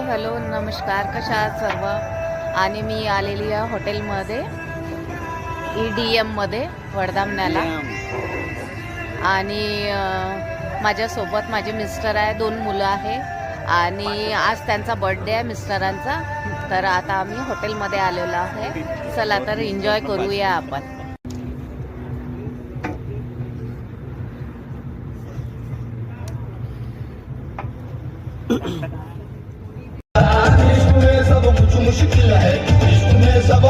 Hello नमस्कार, कशा आहात सर्व. आणि मी आलेली आहे हॉटेलमध्ये EDMमध्ये वडदामण्याला. आणि माझ्यासोबत माझे मिस्टर आहे, 2 मुलं आहे आणि आज त्यांचा बर्थडे आहे मिस्टरांचा. तर आता आम्ही हॉटेलमध्ये आलेलो आहे. चला तर एन्जॉय करूया आपण. सब मुश्किल है, इसमें सब